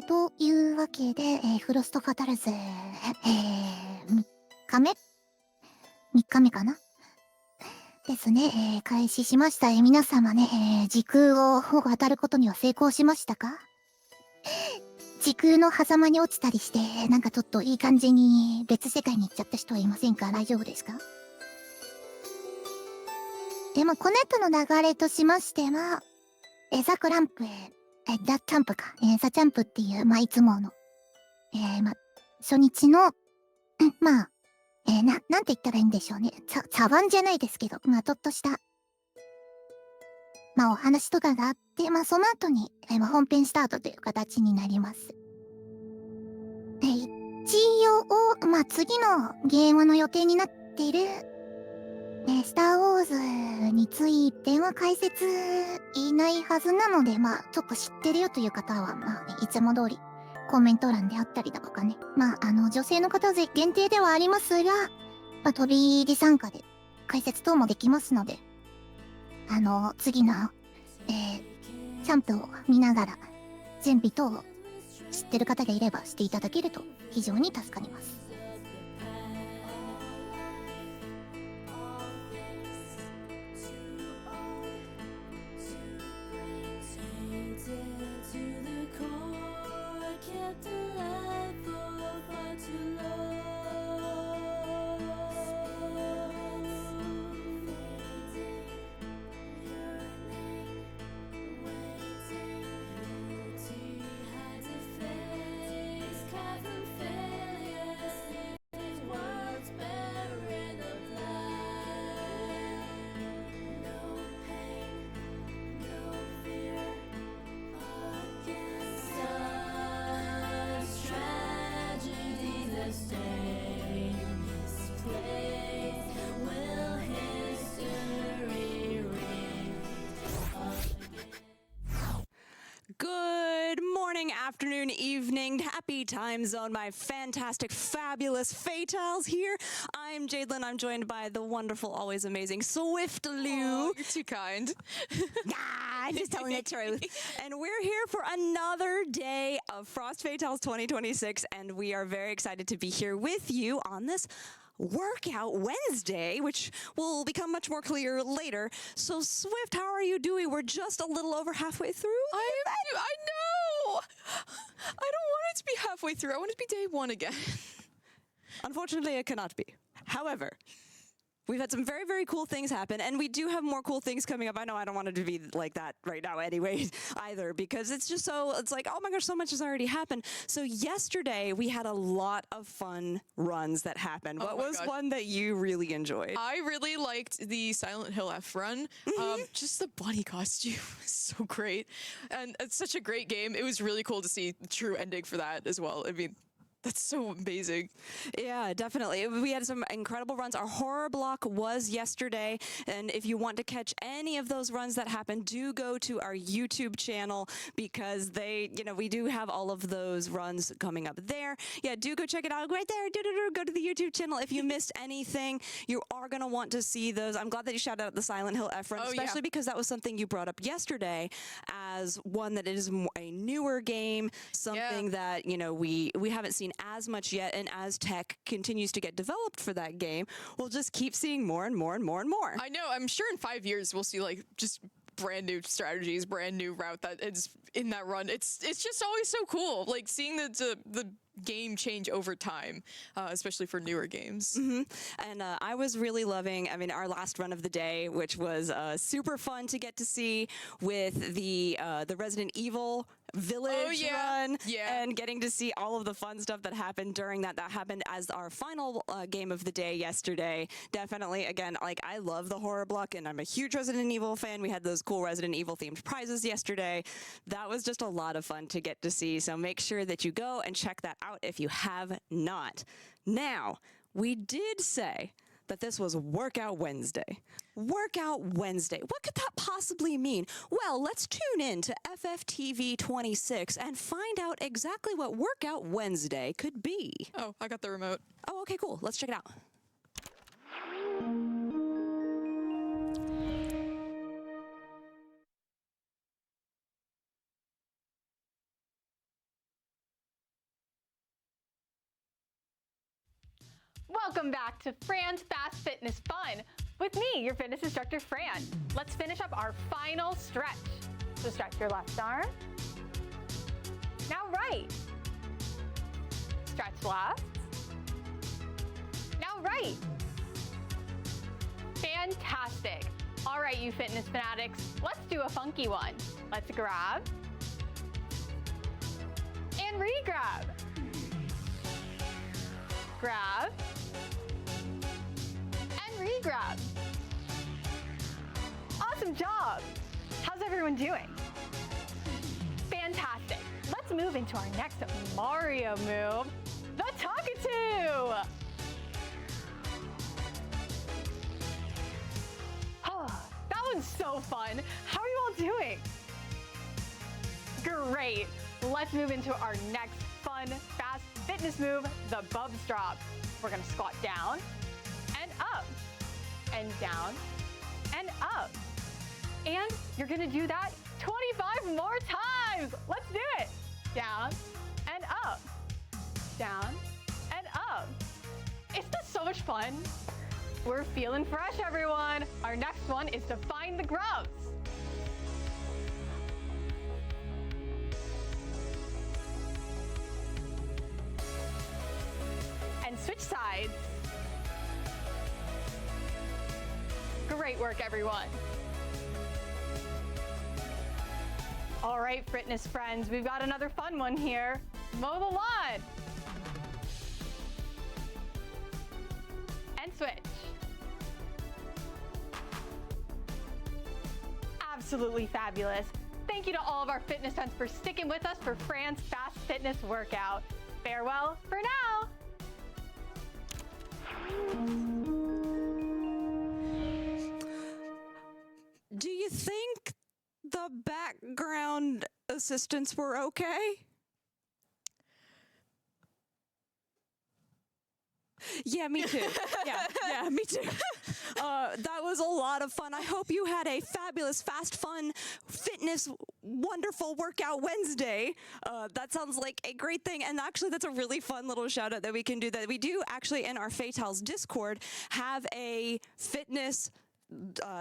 というわけで、フロストファタルズ、3日目 ?3 日目かなですね、開始しました。皆様ね、時空を渡ることには成功しましたか？時空の狭間に落ちたりして、なんかちょっといい感じに別世界に行っちゃった人はいませんか？大丈夫ですか？でも、この後の流れとしましては、ザ・クランプ、ザ・チャンプか。ザ・チャンプっていう、いつもの、初日の、なんて言ったらいいんでしょうね。茶番じゃないですけど、ちょっとした、お話とかがあって、その後に、本編スタートという形になります。一応、次のゲームの予定になっている、スター・ウォーズについては解説いないはずなので、ちょっと知ってるよという方は、いつも通りコメント欄であったりだとかね。女性の方限定ではありますが、飛び入り参加で解説等もできますので、次の、チャンプを見ながら、準備等を知ってる方がいればしていただけると非常に助かります。Good morning, afternoon, evening, happy time zone, my fantastic, fabulous Fatals here. I'm Jadelyn. I'm joined by the wonderful, always amazing Swift Lou. Oh, you're too kind. I'm just telling the truth. And we're here for another day of Frost Fatals 2026, and we are very excited to be here with you on this Workout Wednesday, which will become much more clear later. So, Swift, how are you doing? We're just a little over halfway through. I know. I don't want it to be halfway through. I want it to be day one again. Unfortunately, it cannot be. However, we've had some very, very cool things happen, and we do have more cool things coming up. I know I don't want it to be like that right now anyway, either, because it's just it's like, oh my gosh, so much has already happened. So yesterday, we had a lot of fun runs that happened. What was one that you really enjoyed? I really liked the Silent Hill F run. Just the bunny costume was so great. And it's such a great game. It was really cool to see the true ending for that as well. I mean, that's so amazing. Yeah, definitely. We had some incredible runs. Our horror block was yesterday, and if you want to catch any of those runs that happened, do go to our YouTube channel, because we do have all of those runs coming up there. Yeah, do go check it out right there. Go to the YouTube channel. If you missed anything, you are going to want to see those. I'm glad that you shouted out the Silent Hill F run, especially because that was something you brought up yesterday as one that is a newer game, something that, we haven't seen as much yet, and as tech continues to get developed for that game, we'll just keep seeing more and more and more and more. I know. I'm sure in 5 years we'll see just brand new strategies, brand new route that is in that run. It's just always so cool, seeing the game change over time, especially for newer games. And I was really loving, our last run of the day, which was super fun to get to see with the Resident Evil Village run, and getting to see all of the fun stuff that happened during that. That happened as our final game of the day yesterday. Definitely, again, I love the horror block, and I'm a huge Resident Evil fan. We had those cool Resident Evil themed prizes yesterday. That was just a lot of fun to get to see. So make sure that you go and check that out if you have not. Now, we did say that this was Workout Wednesday. Workout Wednesday. What could that possibly mean? Well, let's tune in to FFTV 26 and find out exactly what Workout Wednesday could be. Oh, I got the remote. Oh, okay, cool. Let's check it out. Welcome back to Fran's Fast Fitness Fun with me, your fitness instructor, Fran. Let's finish up our final stretch. So stretch your left arm. Now right. Stretch left. Now right. Fantastic. All right, you fitness fanatics, let's do a funky one. Let's grab and re-grab. Grab and re-grab. Awesome job. How's everyone doing? Fantastic. Let's move into our next Mario move, the Talkatoo. That one's so fun. How are you all doing? Great. Let's move into our next fun, fast fitness move, the Bubs Drop. We're gonna squat down and up and down and up. And you're gonna do that 25 more times. Let's do it. Down and up, down and up. Isn't this so much fun? We're feeling fresh, everyone. Our next one is to find the grubs. And switch sides. Great work, everyone. All right, fitness friends, we've got another fun one here. Mow the lawn. And switch. Absolutely fabulous. Thank you to all of our fitness friends for sticking with us for Fran's Fast Fitness Workout. Farewell for now. Do you think the background assistants were okay? Yeah, me too. Yeah, me too. That was a lot of fun. I hope you had a fabulous, fast, fun, fitness, wonderful workout Wednesday. That sounds like a great thing. And actually, that's a really fun little shout out that we can do. That we do actually in our Fatals Discord have a fitness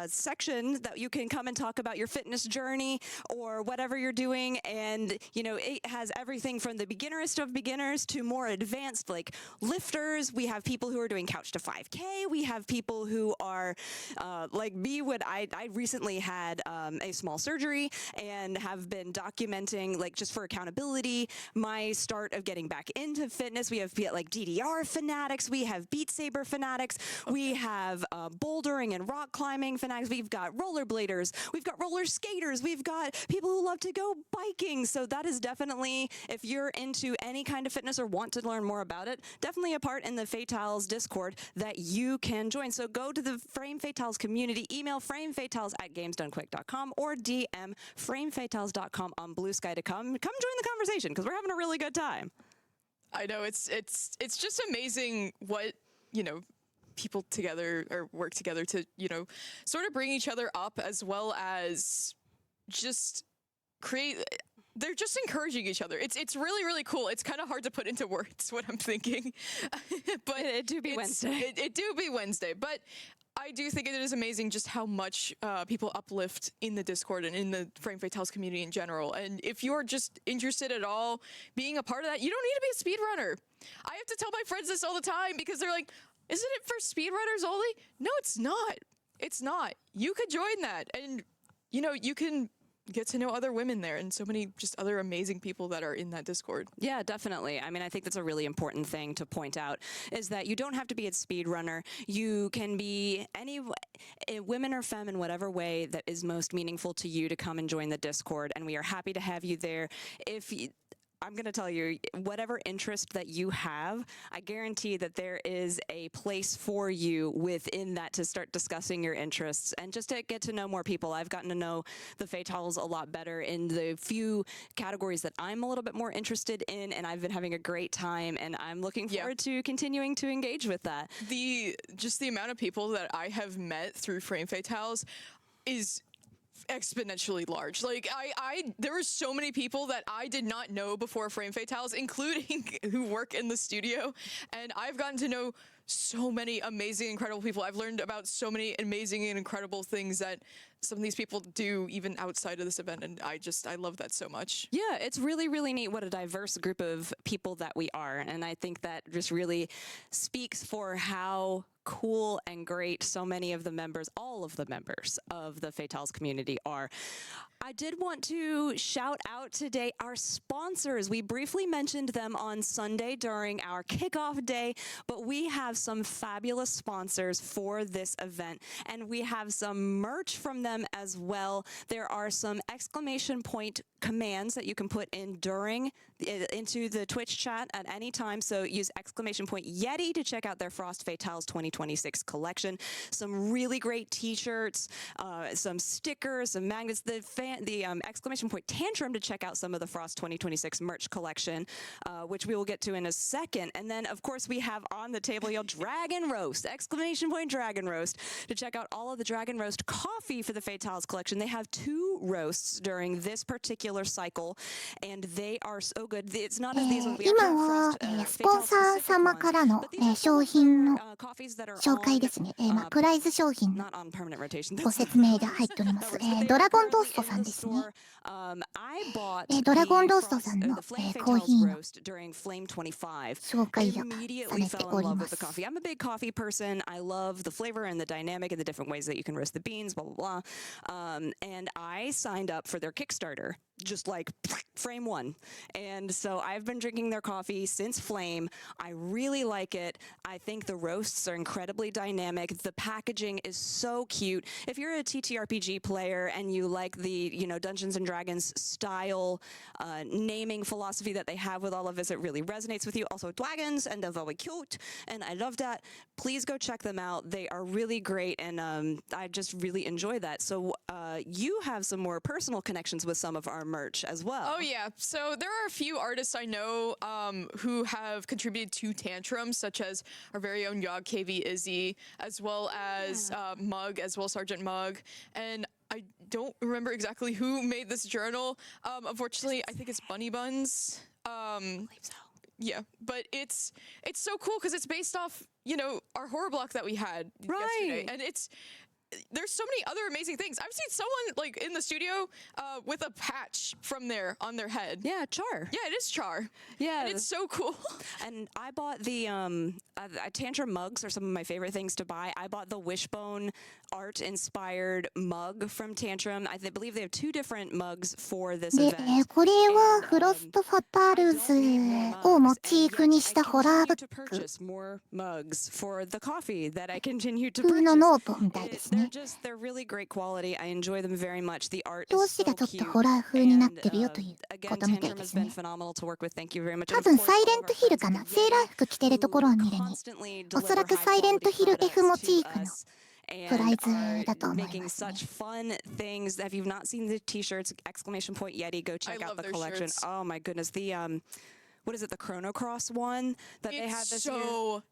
section that you can come and talk about your fitness journey or whatever you're doing. And, you know, it has everything from the beginnerest of beginners to more advanced, like lifters. We have people who are doing couch to 5K. We have people who are like me. I recently had a small surgery and have been documenting, like, just for accountability, my start of getting back into fitness. We have like DDR fanatics. We have Beat Saber fanatics. Okay. We have bouldering and rock climbing fanatics. We've got rollerbladers. We've got roller skaters. We've got people who love to go biking. So that is definitely, if you're into any kind of fitness or want to learn more about it, definitely a part in the Fatals Discord that you can join. So go to the Frame Fatals community, email framefatals@gamesdonequick.com or DM framefatals.com on Blue Sky to come join the conversation because we're having a really good time. I know it's just amazing what, you know, people together or work together to, you know, sort of bring each other up as well as just create. They're just encouraging each other. It's really, really cool. It's kind of hard to put into words what I'm thinking, but it do be Wednesday. It do be Wednesday, but I do think it is amazing just how much people uplift in the Discord and in the Frame Fatals community in general. And if you're just interested at all being a part of that, you don't need to be a speedrunner. I have to tell my friends this all the time because they're like, isn't it for speedrunners only? No, it's not. It's not. You could join that and, you know, you can get to know other women there and so many just other amazing people that are in that Discord. Yeah, definitely. I mean, I think that's a really important thing to point out is that you don't have to be a speedrunner. You can be any women or femme in whatever way that is most meaningful to you to come and join the Discord. And we are happy to have you there. I'm going to tell you, whatever interest that you have, I guarantee that there is a place for you within that to start discussing your interests and just to get to know more people. I've gotten to know the Fatals a lot better in the few categories that I'm a little bit more interested in, and I've been having a great time, and I'm looking forward to continuing to engage with that. Just the amount of people that I have met through Frame Fatals is exponentially large. Like there were so many people that I did not know before Frame Fatals, including who work in the studio, and I've gotten to know so many amazing, incredible people. I've learned about so many amazing and incredible things that some of these people do even outside of this event, and I love that so much. Yeah, it's really, really neat what a diverse group of people that we are, and I think that just really speaks for how cool and great so many of the members, all of the members of the Fatales community are. I did want to shout out today our sponsors. We briefly mentioned them on Sunday during our kickoff day, but we have some fabulous sponsors for this event, and we have some merch from them as well. There are some exclamation point commands that you can put in into the Twitch chat at any time. So use exclamation point Yeti to check out their Frost Fatales 2026 collection. Some really great t-shirts, some stickers, some magnets, the exclamation point Tantrum to check out some of the Frost 2026 merch collection, which we will get to in a second. And then, of course, we have on the table your Dragon Roast, exclamation point Dragon Roast, to check out all of the Dragon Roast coffee for the Fatales collection. They have 2 roasts during this particular cycle, and they are so good. It's not as these ones. 今は、スポンサー様からの、商品の紹介ですね。プライズ商品のご説明が入っております。ドラゴンローストさんですね。ドラゴンローストさんの、コーヒーの紹介がされております。I'm a big coffee person. I love the flavor and the dynamic and the different ways that you can roast the beans, blah, blah, blah. And I signed up for their Kickstarter, just like frame 1. And so I've been drinking their coffee since Flame. I really like it. I think the roasts are incredibly dynamic. The packaging is so cute. If you're a TTRPG player and you like the, Dungeons and Dragons style naming philosophy that they have with all of this, it really resonates with you. Also, dragons, and they're very cute, and I love that. Please go check them out. They are really great, and I just really enjoy that. So you have some more personal connections with some of our merch as well. Oh yeah, so there are a few artists I know who have contributed to Tantrum, such as our very own Yog KV Izzy, as well as Mug, as well Sergeant Mug, and I don't remember exactly who made this journal. Unfortunately, I think it's Bunny Buns. I believe so. Yeah, but it's so cool because it's based off, our horror block that we had yesterday, and there's so many other amazing things. I've seen someone in the studio with a patch from there on their head. Yeah, Char. Yeah, it is Char. Yeah, and it's so cool. And I bought the Tantrum mugs are some of my favorite things to buy. I bought the Wishbone art-inspired mug from Tantrum. I believe they have 2 different mugs for this で、 event. これはフロストファタルズをモチーフにしたホラーブッ to ク purchase more mugs for the coffee that I continue to 風の purchase. ノートみたいですね。 They're really great quality. I enjoy them very much. The art 表 is 紙 so がちょっと cute. ホラー風になっ And てるよという again, ことみたい Tantrum で has すね。 been phenomenal to work with. Thank you very much. 多分サイレントヒルかな。セーラー服着てるところを見るに、おそらくサイレントヒル F モチーフのプライズだと思い making ますね。 such fun things. If you've not seen the t-shirts, exclamation point Yeti, go check I out love the their collection. shirts. Oh my goodness. The what is it, the Chrono Cross one that they had this year?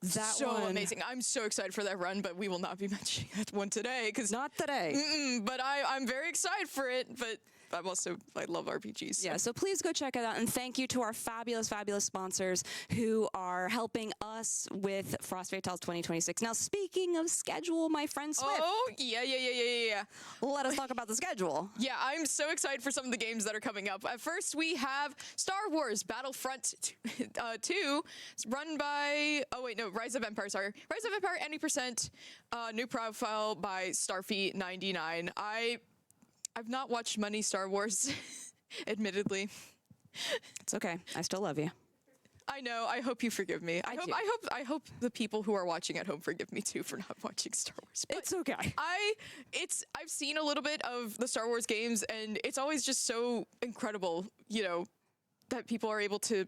That so one. amazing. I'm so excited for that run, but we will not be mentioning that one today because Not today. But I'm very excited for it. But I love RPGs. Yeah, so please go check it out, and thank you to our fabulous, fabulous sponsors who are helping us with Frost Fatales 2026. Now, speaking of schedule, my friend Swift. Oh, yeah. Let us talk about the schedule. Yeah, I'm so excited for some of the games that are coming up. At first, we have Star Wars Battlefront 2, run by, Rise of Empire, sorry. Rise of Empire, any percent, new profile by Starfeet99. I've not watched many Star Wars, admittedly. It's okay. I still love you. I know. I hope you forgive me. I hope the people who are watching at home forgive me too for not watching Star Wars. But It's okay. I've seen a little bit of the Star Wars games, and it's always just so incredible, that people are able to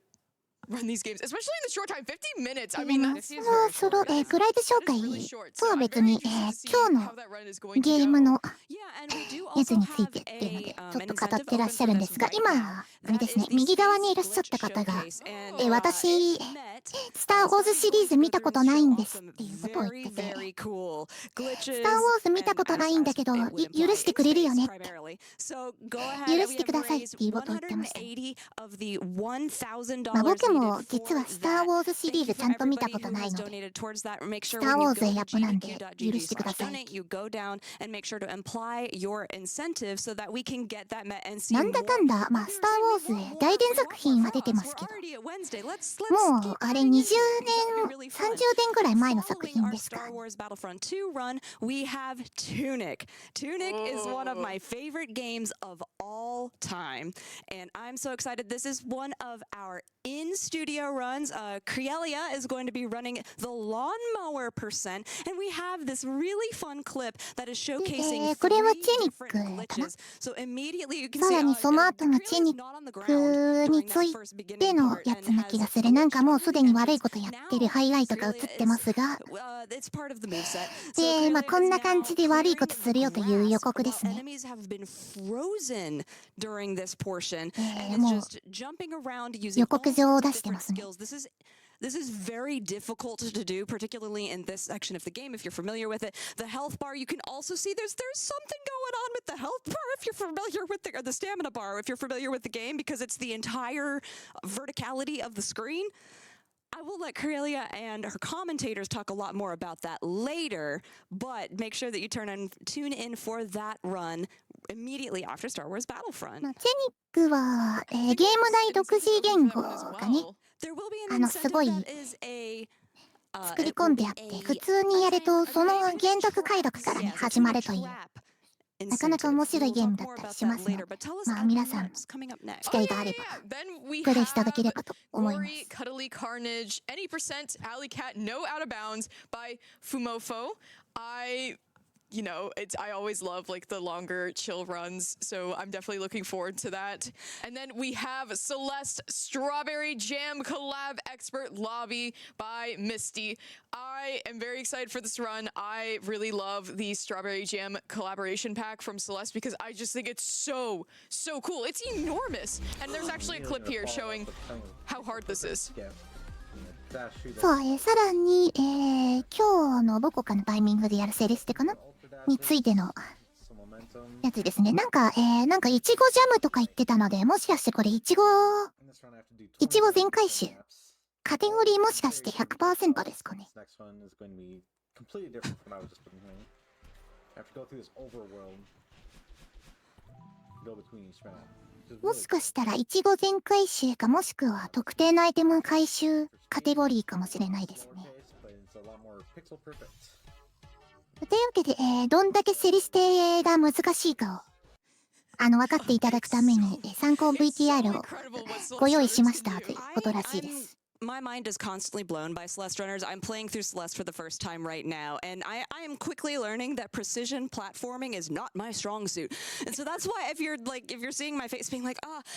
run these games, especially in the short time, 15 minutes. I mean, that's そのプライズ紹介とは別に、今日のゲームの Yeah, and we do やつ also につい have てっていうので a ちょっと語ってらっしゃるんですが、今あれですね、右側にいらっしゃった方が、私スター・ウォーズシリーズ見たことないんですっていうことを言ってて、スター・ウォーズ見たことないんだけど、許してくれるよねって、許してくださいっていうことを言ってました。まあ僕も実はスター・ウォーズシリーズちゃんと見たことないので、スター・ウォーズやっぱなんで許してください。なんだかんだ、まあ、スター・ウォーズ大伝作品は出てますけど、もうあれ20年、30年ぐらい前の作品ですから。Tunic is one of my favorite games of all time, and I'm so excited. This is one of our in-studio runs. Creelia is going to be running the lawnmower percent, and we have this really fun clip that is showcasing これは three チェニッ different クかな。 glitches. So immediately you can さ see らにその後の Creelia's チェニ not on the ッ ground クに during つい that first て beginning の part や and つな気が has する。なんかもうすでに glitched 悪いことやってる Now ハイライトが映 Creelia ってますが、 it's part of the moveset. で、まあ Creelia こん is な感 now じで悪いこと clearing するよという予 grass 告で while すね。 enemies have been frozen during this portion, and も it's う just jumping around 予 using all 告状を sorts 出 of してま different すね。 skills. This is very difficult to do, particularly in this section of the game if you're familiar with it. The health bar, you can also see there's something going on with the health bar if you're familiar with or the stamina bar if you're familiar with the game, because it's the entire verticality of the screen. I will let Creelia and her commentators talk a lot more about that later, but make sure that you tune in for that run immediately after Star Wars Battlefront. まあ、チェニックは、ゲーム内独自言語がね、There will be an すごい incentive that is a 作り込んであって、普通にやるとその原作解読からね、始まるという、なかなか面白いゲームだったりしますので、まあ皆さん、機会があれば、プレイしていただければと思います。Cuddly Carnage, any percent Alley Cat, no out of bounds by Fumofo. You know, I always love like the longer chill runs, so I'm definitely looking forward to that. And then we have Celeste Strawberry Jam Collab Expert Lobby by Misty. I am very excited for this run. I really love the Strawberry Jam collaboration pack from Celeste because I just think it's so cool. It's enormous. And there's actually a clip here showing how hard this is. そう、さらに、今日のどこかのタイミングでやるセレステかなについてのやつですね。なんかいちごジャムとか言ってたので、もしかしてこれいちご全回収カテゴリーもしかして 100% ですかね。もしかしたらいちご全回収か、もしくは特定のアイテム回収カテゴリーかもしれないですね。というわけで、どんだけセリステが難しいかを分かっていただくために、参考 VTR をご用意しましたということらしいです。My mind is constantly blown by Celeste runners. I'm playing through Celeste for the first time right now, and I am quickly learning that precision platforming is not my strong suit. And so that's why if you're seeing my face being like,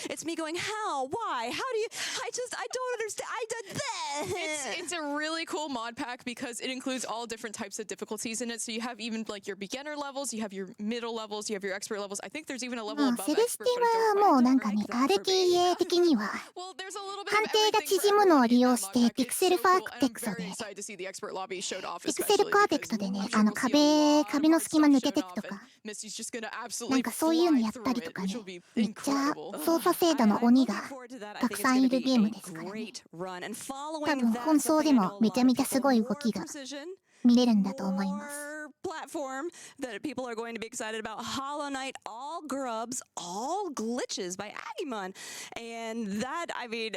it's me going, how, why, how do you, I don't understand, I did that. It's a really cool mod pack because it includes all different types of difficulties in it. So you have even like your beginner levels, you have your middle levels, you have your expert levels. I think there's even a level above セレス expert, テ but I don't は quite もう know なんかね、RTA 的には Well, there's a little bit 判 of 定が everything 縮 for むのを everyone 利 in 用 that し mod て pack. ピク It's セル so パー cool, ク and テ I'm クト very で excited to see the expert lobby showed off, ピクセル especially パーテク because トでね、 you will see 壁の隙間抜けてくと stuff, か and Misty's just gonna なん absolutely かそういうの fly やった through りと it, か which ね、 will be めっちゃ incredible. 操作精度の鬼が I'm looking forward to that. I た think く it's さん going い to る be ゲーム a ですからね。 great run, and 多 following 分 that, 本装 something で I も know a めちゃ lot め of ちゃす people ごい動 more きが precision, 見れるんだと思います。 more platform that people are going to be excited about. Hollow Knight, all grubs, all glitches by Agumon, and that, I mean,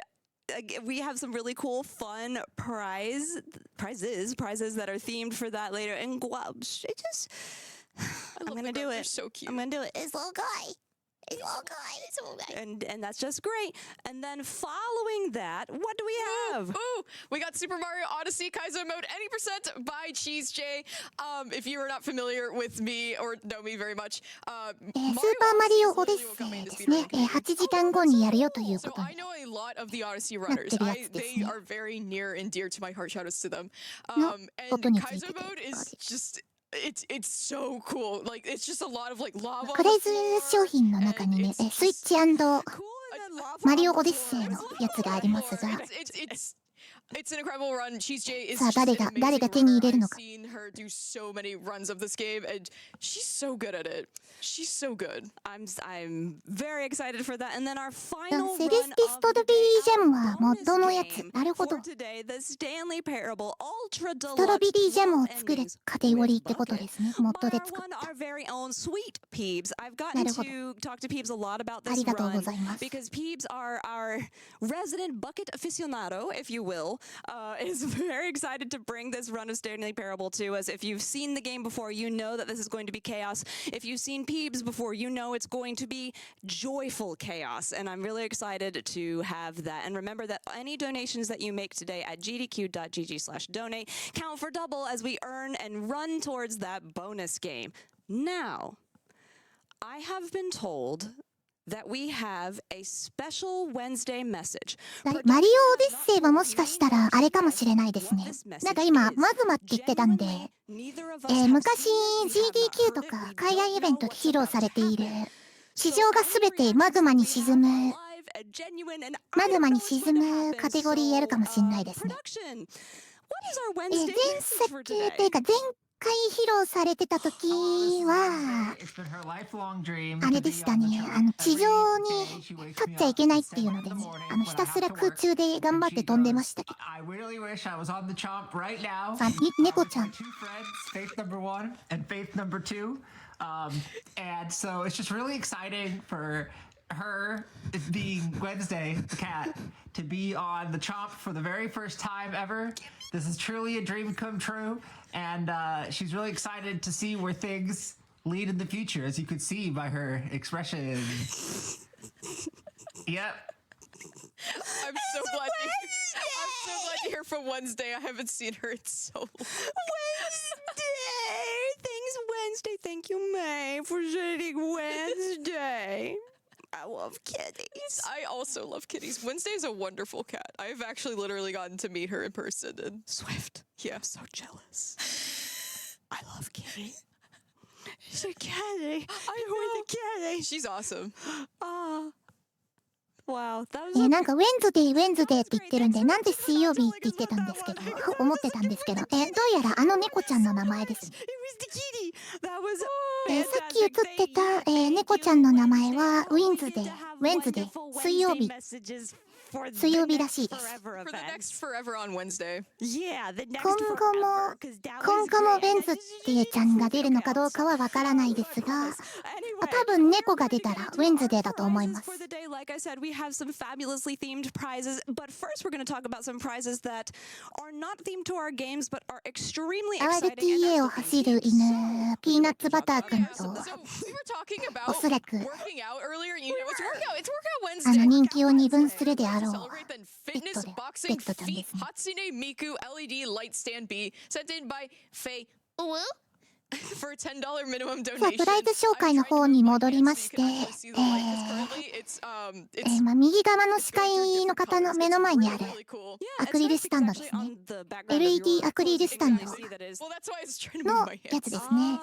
we have some really cool, fun prizes that are themed for that later. And it just, I'm gonna do it. So cute. I'm gonna do it. It's so good. It's so good. It's so good. And that's just great. And then following that, what do we have? Ooh, we got Super Mario Odyssey Kaizo Mode any percent by Cheese J. If you are not familiar with me or know me very much, スーパーマリオオデッセイですね。8時間後にやるよというこ So と I に。 know a lot of the Odyssey runners. They are very near and dear to my heart. Shout outs to them. And 音について Kaizo という Mode こと is で。 just it's so cool. Like it's just a lot of like lava. プライズ商品の中にね、スイッチ&マリオオデッセイのやつがありますが、It's an incredible run. Cheese J is さあ just an 誰が amazing 手に入れ runner. るの I've か。 seen her do so many runs of this game, and she's so good at it. She's so good. I'm very excited for that. And then our final セ run レスティスト of ド the ビ day, ージェ our ムはモッ bonus ドのやつ。 game なるほ for ど。 today, the Stanley Parable Ultra ストロ Deluxe ビリージェムを 12作る endings カテゴリー with ってことで bucket すね。モッ by ドで our 作っ one, た。 our very own Sweet Peebs. I've な gotten るほど。 to talk to Peebs a lot about あ this りがとうご run ざいます。 because Peebs are our resident bucket aficionado, if you will, is very excited to bring this run of Stanley Parable to us. If you've seen the game before, you know that this is going to be chaos. If you've seen Peebs before, you know it's going to be joyful chaos. And I'm really excited to have that. And remember that any donations that you make today at gdq.gg/donate count for double as we earn and run towards that bonus game. Now, I have been told that we have a special Wednesday message. マリオオデッセイはもしかしたらあれかもしれないですね。なんか今、マグマって言ってたんで、昔 GDQ とか海外イベントで披露されている、地上がすべてマグマに沈む、マグマに沈むカテゴリーやるかもしれないですね。前作っていうか前回披露されてた時は、あれでしたね。地上に立っちゃいけないっていうのでね、ひたすら空中で頑張って飛んでましたけど。さあ、猫ちゃん。Faith number one and faith number two. And so it's just really exciting for her, being Wednesday, the cat, to be on the Chomp for the very first time ever. This is truly a dream come true, and she's really excited to see where things lead in the future, as you could see by her expression. Yep. I'm so glad to hear from Wednesday. I haven't seen her in so long. Wednesday! Thanks, Wednesday. Thank you, May, for saying Wednesday. I love kitties. I also love kitties. Wednesday is a wonderful cat. I've actually literally gotten to meet her in person. And Swift. yeah. I'm so jealous. I love Kitty. She's a kitty. I want the kitty. She's awesome. Wow, that was なんかウェンズデーって言ってるんで、なんで水曜日って言ってたんですけど、思ってたんですけど、どうやら猫ちゃんの名前ですね。さっき映ってた、猫ちゃんの名前はウェンズデー、水曜日らしいです。For the next Forever on Wednesday. 今後もウェンズデーちゃんが出るのかどうかはわからないですが、多分猫が出たらウェンズデーだと思います。Like I said, we have some fabulously themed prizes, but first we're going to talk about some prizes that are not themed to our games, but are extremely exciting. RTA を走る犬、ピーナッツバターくんと、 So we were talking about おそらく working out earlier. You know, it's workout Wednesday. 人気を二分するであろう Celebrate then fitness boxing ペットちゃんで feet すね。 Hatsune Miku LED light stand B sent in by Faye for a $10 minimum さあ donation. プライズ紹介の方に戻りまして、右側の視界の方の目の前にあるアクリルスタンドですね。LED アクリルスタンドのやつですね。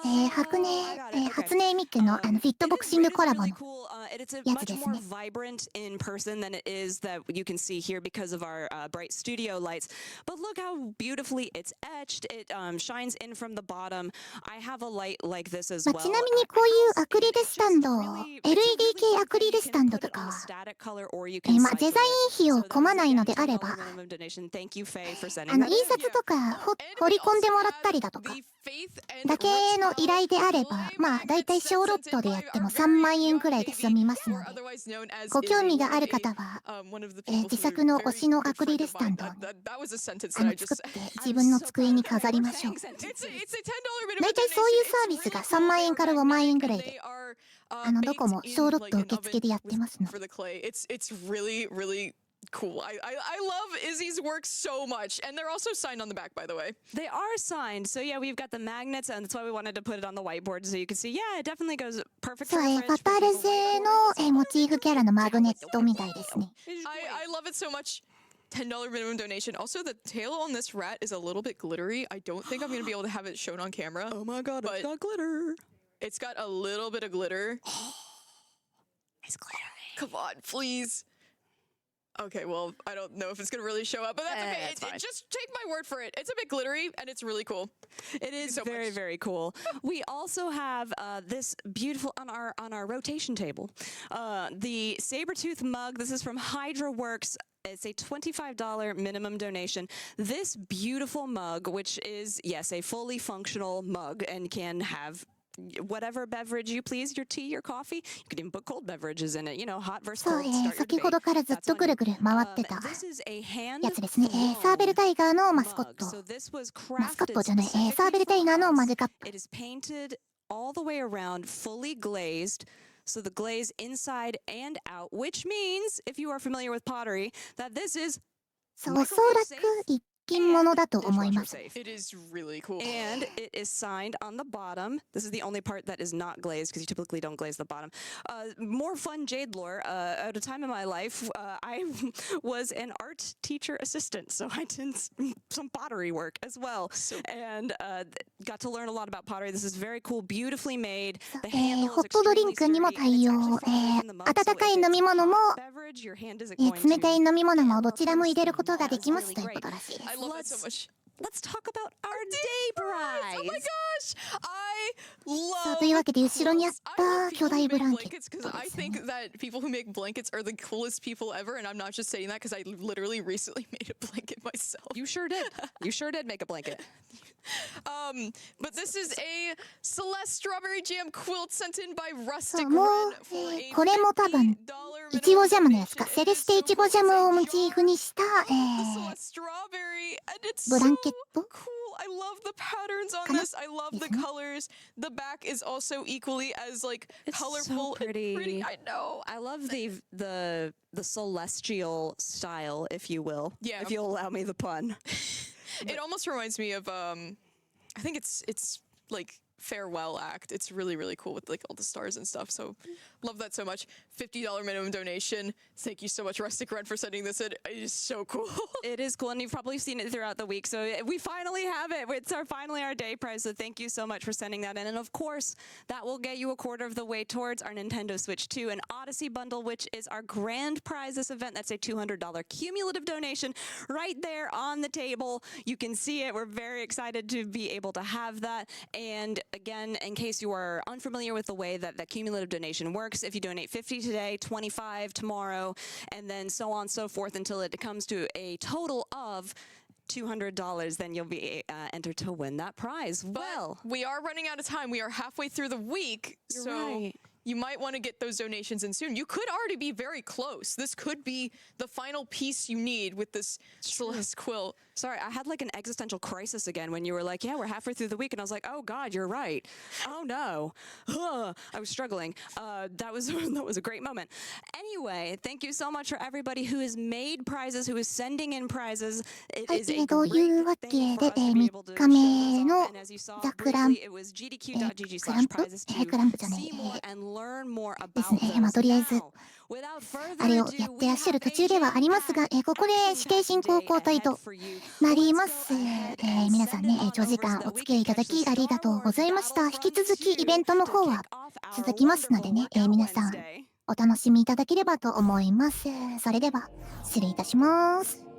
初音ミクのフィットボクシングコラボのやつですね。vibrant in person than it is that you can see here because of our bright studio lights. But look how beautifully it's etched. It shines in from the bottom. I have a light like this as well. ちなみにこういうアクリルスタンド、LED 系アクリルスタンドとかは、デザイン費を込まないのであれば、印刷とか彫り込んでもらったりだとか、だけの依頼であれば、だいたい小ロットでやっても3万円くらいで済みますので、ご興味がある方は、自作の推しのアクリルスタンドを作って自分の机に飾りましょう。だいたいそういうサービスが3万円から5万円くらいで、どこも小ロット受付でやってますので。Cool. I love Izzy's work so much. And they're also signed on the back, by the way. They are signed. So yeah, we've got the magnets, and that's why we wanted to put it on the whiteboard so you can see. Yeah, it definitely goes perfect. そう、パパル製のモチーフキャラのマグネットみたいですね。I love it so much. $10 minimum donation. Also, the tail on this rat is a little bit glittery. I don't think I'm going to be able to have it shown on camera. Oh my god, it's got glitter. It's got a little bit of glitter. It's glittery. Come on, please. Okay, well, I don't know if it's gonna really show up, but that's okay. It's fine. Just take my word for it. It's a bit glittery, and it's really cool. It is very, very cool. We also have this beautiful on our rotation table, the Sabertooth mug. This is from Hydra Works. It's a $25 minimum donation. This beautiful mug, which is, yes, a fully functional mug and can have whatever beverage you please, your tea, your coffee. You could even put cold beverages in it, you know, hot versus そう、 cold. Start your 先ほど debate. からずっ That's と on ぐる you. ぐる回ってた This is a hand やつですね。サーベルタイガーのマスコッ mug. ト。 So this was マスコッ crafted トじゃない、サー specifically ベルタイガーの for マ us. グカップ。 It is painted all the way around, fully glazed. So the glaze inside and out, which means, if you are familiar with pottery, that this is そう、おそらく一品物だと思います。 dishwasher safe. It is really cool. And it is signed on the bottom. This is the only part that is not glazed because you typically don't glaze the bottom. More fun Jade lore. At a time in my life, I was an art teacher assistant, so I did some pottery work as well, and got to learn a lot about pottery. This is very cool, beautifully made. The handle ホ is ットドリン extremely クにも sturdy, 対 and 応 it's actually folded in the mug, 温 so かい if 飲 it's み物も hot beverage, your hand isn't going 冷たい to 飲み物も melt どちらも入れることが first. できます That's という really ことらしいです。 I love that so much. Let's talk about our day prize. Oh my gosh! I さあ love というわけで後ろにあっ I love た巨 people 大 who ブ make ランケッ blankets ト because で I すね。 think that people who make blankets are the coolest people ever, and I'm not just saying that because I literally recently made a blanket myself. You sure did. You sure did make a blanket. But this is a Celeste Strawberry Jam quilt sent in by そ Rustic う、もう Run for a これも多分いちごジャムのやつか、セレステいちごジャムをモチーフにした、The Celeste Strawberry, and it's ブ so ランケット cool. I love the patterns on かな this. I love the ですね。 colors. The back is also equally as like It's colorful so pretty. and pretty. I know. I love the celestial style, if you will. Yeah. If you'll allow me the pun. It almost reminds me of I think it's like farewell act. It's really, really cool with like all the stars and stuff. So love that so much. $50 minimum donation. Thank you so much, Rustic Run, for sending this in. It is so cool. It is cool, and you've probably seen it throughout the week. So we finally have it. It's finally our day prize. So thank you so much for sending that in. And of course, that will get you a quarter of the way towards our Nintendo Switch 2 and Odyssey bundle, which is our grand prize this event. That's a $200 cumulative donation right there on the table. You can see it. We're very excited to be able to have that. And again, in case you are unfamiliar with the way that the cumulative donation works, if you donate 50 today, 25 tomorrow, and then so on and so forth until it comes to a total of $200, then you'll be entered to win that prize. Well, we are running out of time. We are halfway through the week. You're so right. you might want to get those donations in soon. You could already be very close. This could be the final piece you need with this Celeste quilt. Sorry, I had like an existential crisis again when you were like, yeah, we're halfway through the week. And I was like, oh God, you're right. Oh no. I was struggling. That was a great moment. Anyway, thank you so much for everybody who has made prizes, who is sending in prizes. It はい、is a というわ great け thing で、 for us to be able to 3日 show 目 those の off. And as you saw ザ・クラン briefly, it was クランプ gdq.gg/prizes クランプじゃ to ない see more and learn more で about すね。まあ、とりあえず those. Now, without further あれを ado, やって we らっしゃる have 途 a 中ではありますが、ここで死刑進行交代となります。皆さんね、長時間お付き合いいただきありがとうございました。引き続きイベントの方は続きますのでね、皆さんお楽しみいただければと思います。それでは失礼いたします。